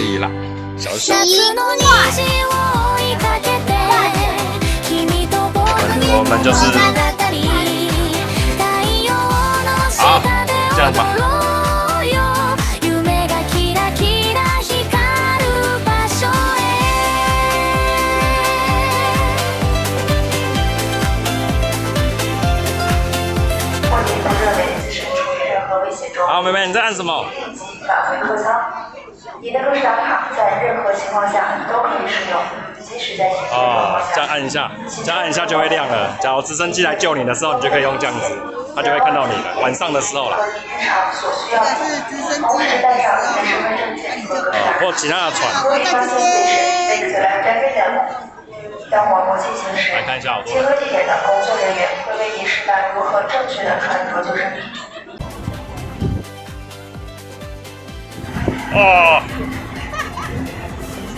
里啦，小小。我们就是好，这样吧。好，妹妹，你在按什么？返回客舱。你的路上卡在任何情况下都可以使用，即使在行进状况下。这样按一下，这样按一下就会亮了。假如直升机来救你的时候，你就可以用这样子，它就会看到你了。晚上的时候啦。这个是直升机来的时候，或其他的船。当我国际行驶，来看一下好多。集合地点的工作人员会为你示范如何正确的穿着救生衣。哦，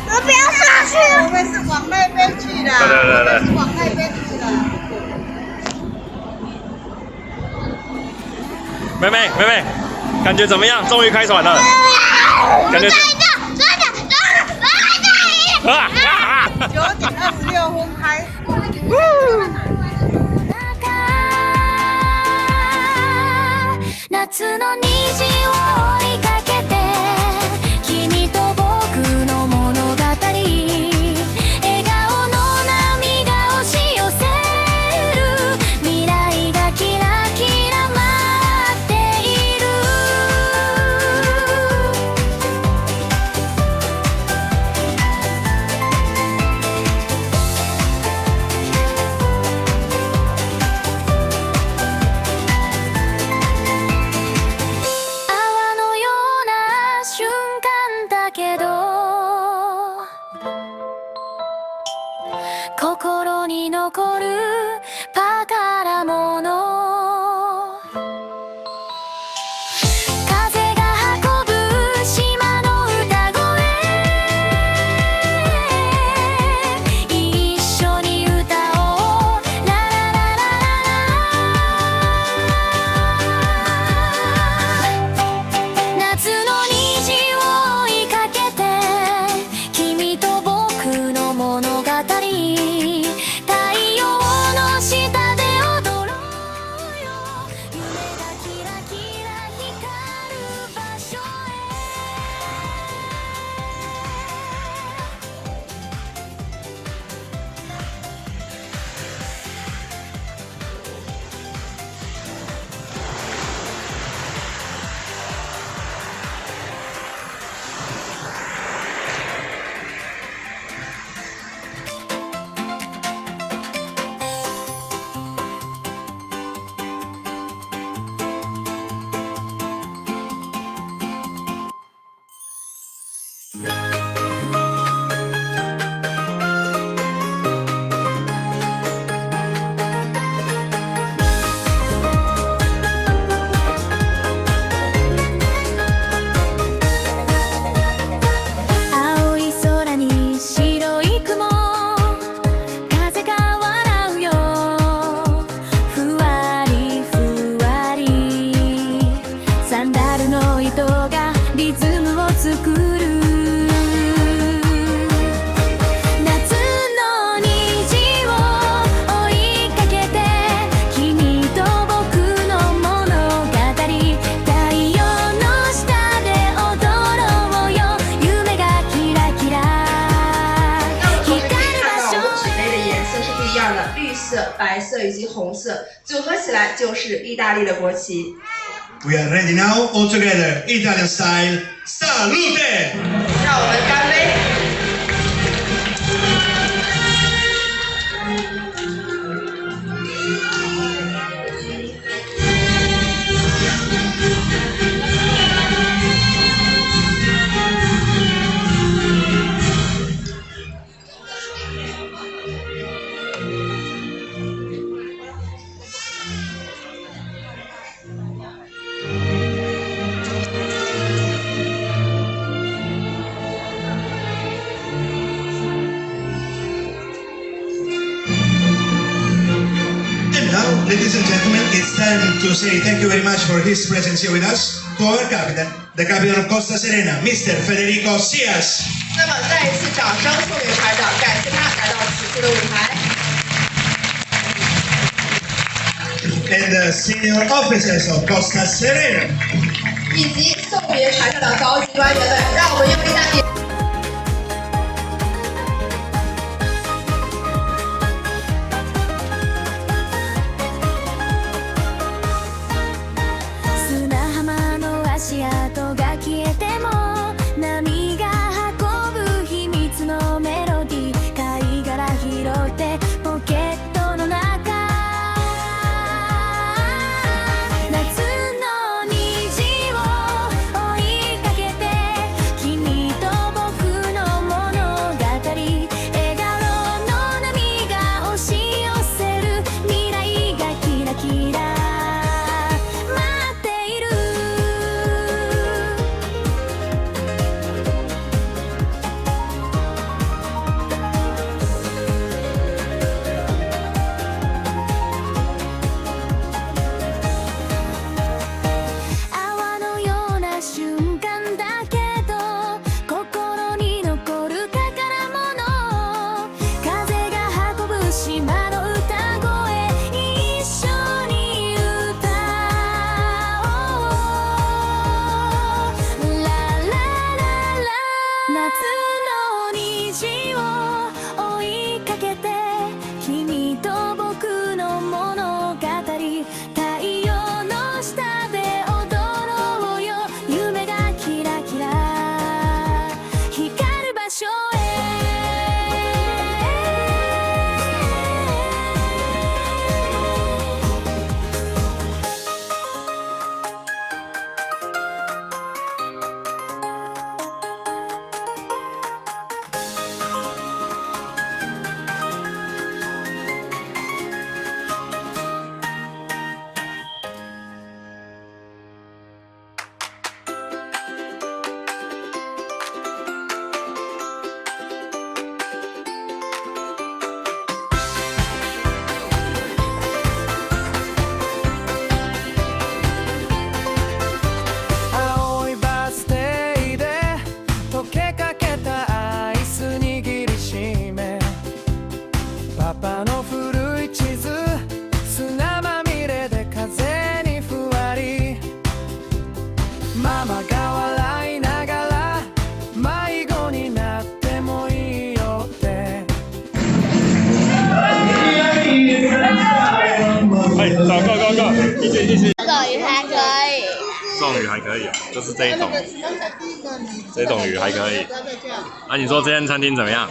我不要上去，我们是往那边去的。对，是往那边去的。妹妹，感觉怎么样？终于开船了，感觉。9点26分开。夏の虹を追いかけて君と僕の物語笑顔の波が押し寄せる未来がキラキラ待っている心に残る宝物風が運ぶ島の歌声一緒に歌おうラララララ夏の虹を追いかけて君と僕の物語绿色、白色以及红色组合起来就是意大利的国旗。We are ready now, all together, Italian style. Salute! 让我们干杯！Ladies and gentlemen, it's time to say thank you very much for his presence here with us to our captain, The captain of Costa Serena, Mr. Federico Sias. 那么再一次掌声送给排长，感谢他来到此处的舞台。And the senior officers of Costa Serena. 以及送别排长的高级官员们，让我们用意大利。砂浜の足跡が消えても波が運ぶ秘密のメロディー貝殻拾ってポケットの中夏の虹を追いかけて君と僕の物語笑顔の波が押し寄せる未来がキラキラ待っている泡のような瞬間だけど心に残る宝物風が運ぶ島の歌声一緒に歌おうララララ夏の虹を追いかけて君と僕の物語太陽の下で踊ろうよ夢がキラキラ光る場所青いバス停で溶けかけたアイス握りしめパパの古い地図砂まみれで風にふわりママが笑いながら迷子になってもいいよって哎，走，go go go，继续继续。这鱼还可以。这种鱼还可以，就是这一种，这种鱼还可以。啊，你说这间餐厅怎么样？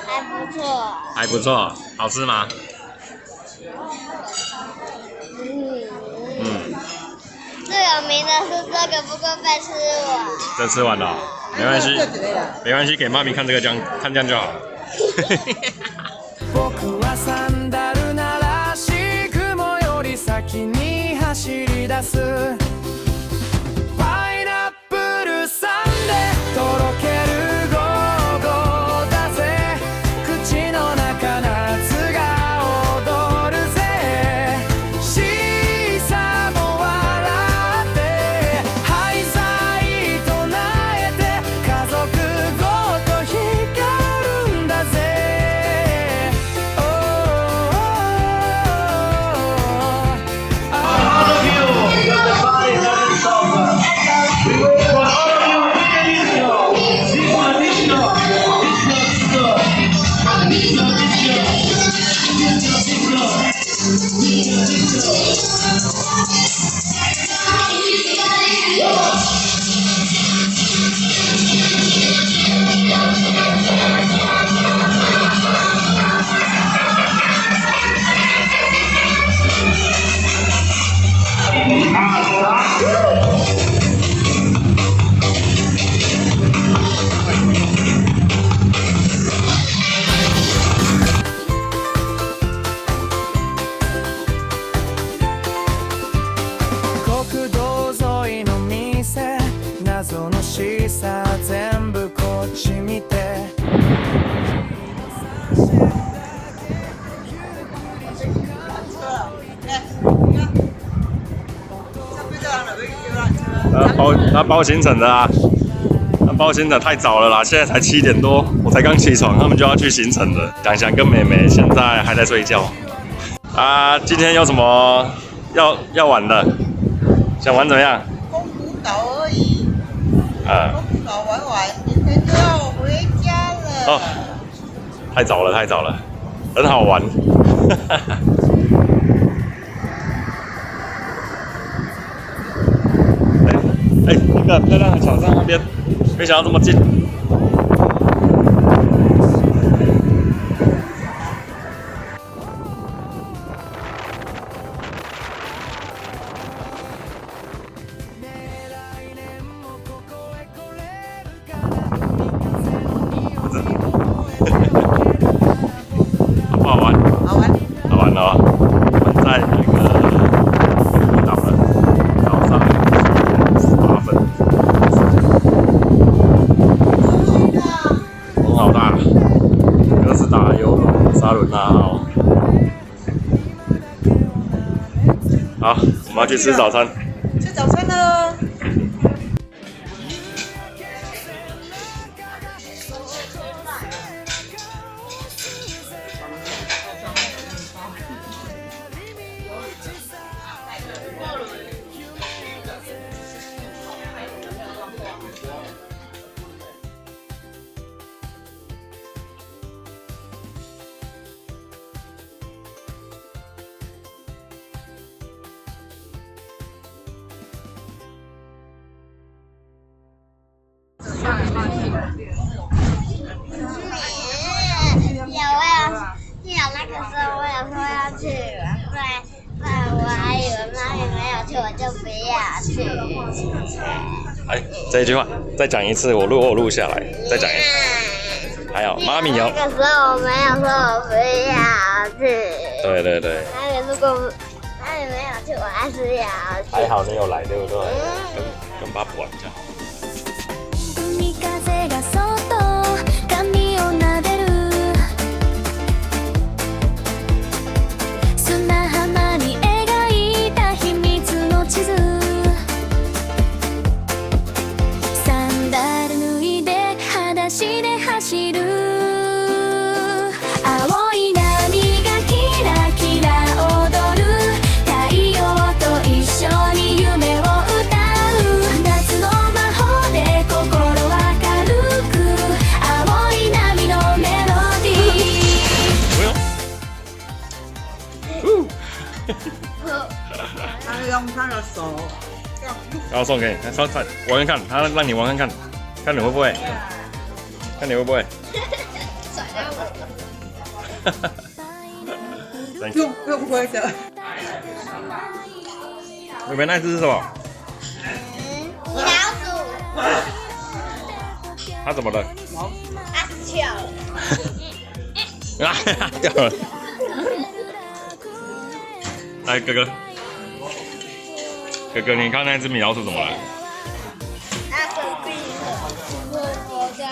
还不错。还不错，好吃吗？嗯，最有名的是这个，不过被吃完。这吃完了哦，没关系，没关系，给妈咪看这个酱，看酱就好了。僕はサンダル鳴らし雲より先に走り出すパイナップルサンデーとろける午後だぜ口の中夏が踊るぜシーサーも笑ってハイサイ唱えて家族ごと光るんだぜAll of you, 包行程的啊，包行程太早了啦，现在才7点多，我才刚起床，他们就要去行程了。想想跟妹妹现在还在睡觉啊，今天有什么要玩的？想玩怎么样？宫古岛而已。啊。宫古岛玩完，明天就要回家了。哦，太早了，很好玩。那个漂亮的桥上那边，没想到这么近。好不好玩？好玩。好玩哦！我们在那个宫古岛了，早上18分。风好大，哥斯达游轮、沙伦纳号。好，我们要去吃早餐。吃早餐喽。那个时候我有说要去玩，不然我还以为妈咪没有去，我就不要去。哎，这一句话再讲一次，我录下来，再讲一次。还有妈咪有。那个时候我没有说我不要去。对对对。妈咪如果妈咪没有去，我还是要去。还好你有来，对不对？跟爸爸玩就好。海風がそっと髪を撫でる砂浜に描いた秘密の地図サンダル脱いで裸足で走る青い波がキラキラ踊る太陽と一緒に夢を歌う夏の魔法で心は軽く青い波のメロディ他用他的手，然后送给你，玩看看，他让你玩看看，看你会不会，看你会不会。用挥的。妹妹那只是什么？米老鼠，它怎么了？它死翘了。啊，掉了。来，哥哥，哥哥，你看那只米老鼠怎么了？它生病了，我的。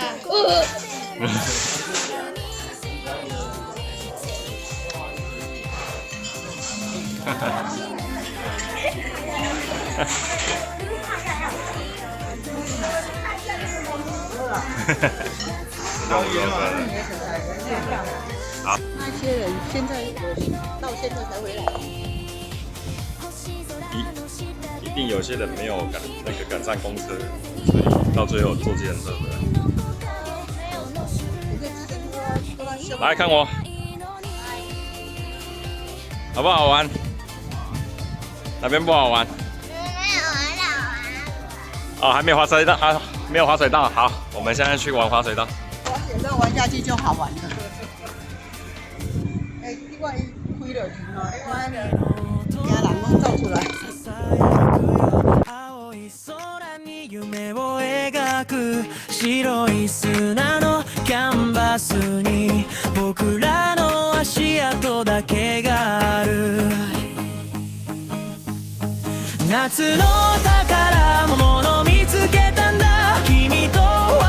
哈哈。好。那些人现在到现在才回来。一定有些人没有赶上公车，所以到最后坐计程车回来。来看我，好不好玩？哪边不好玩？没有玩到哦，还没有滑水道，还没有滑水道。好，我们现在去玩滑水道。滑水道玩下去就好玩了。哎，另外开了去哦，看家人拢走出来。青い空に夢を描く白い砂のキャンバスに僕らの足跡だけがある夏の宝物見つけたんだ君と笑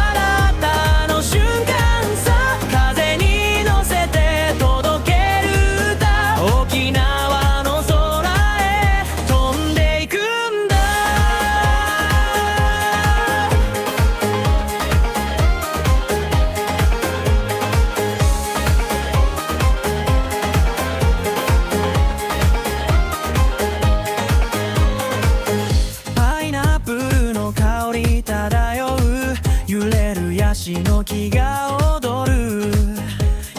ったあの瞬間さ風に乗せて届ける歌沖縄の空へ飛んでいくんだヤシの木が踊る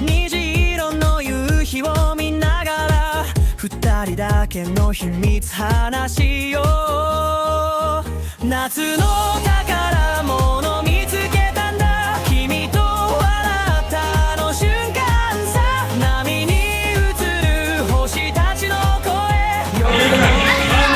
虹色の夕日を見ながら二人だけの秘密話しよう夏の宝物見つけたんだ君と笑ったあの瞬間さ波に映る星たちの声夜の響く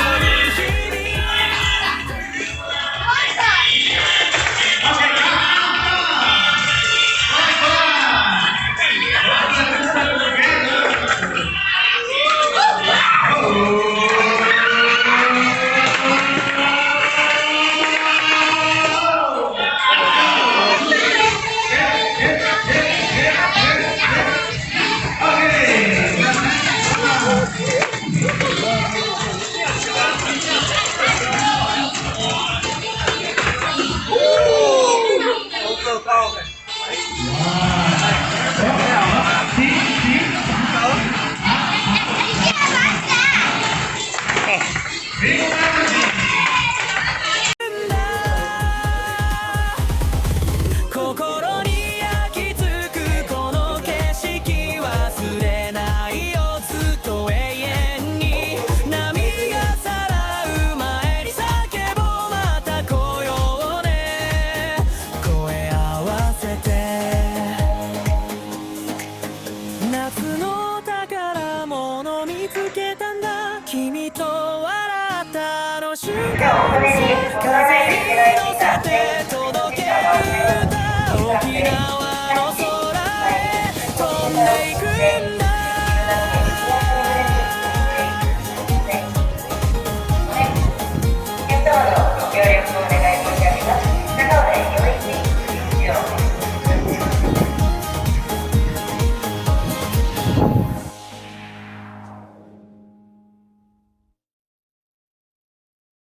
心に焼き付くこの景色忘れないよずっと永遠に波がさらう前に叫ぼうまた来ようね声合わせて夏の宝物見つけたんだ君と笑ったあの瞬間風に乗せて届ける歌沖縄の空へ飛んでいくんだ検討のご協力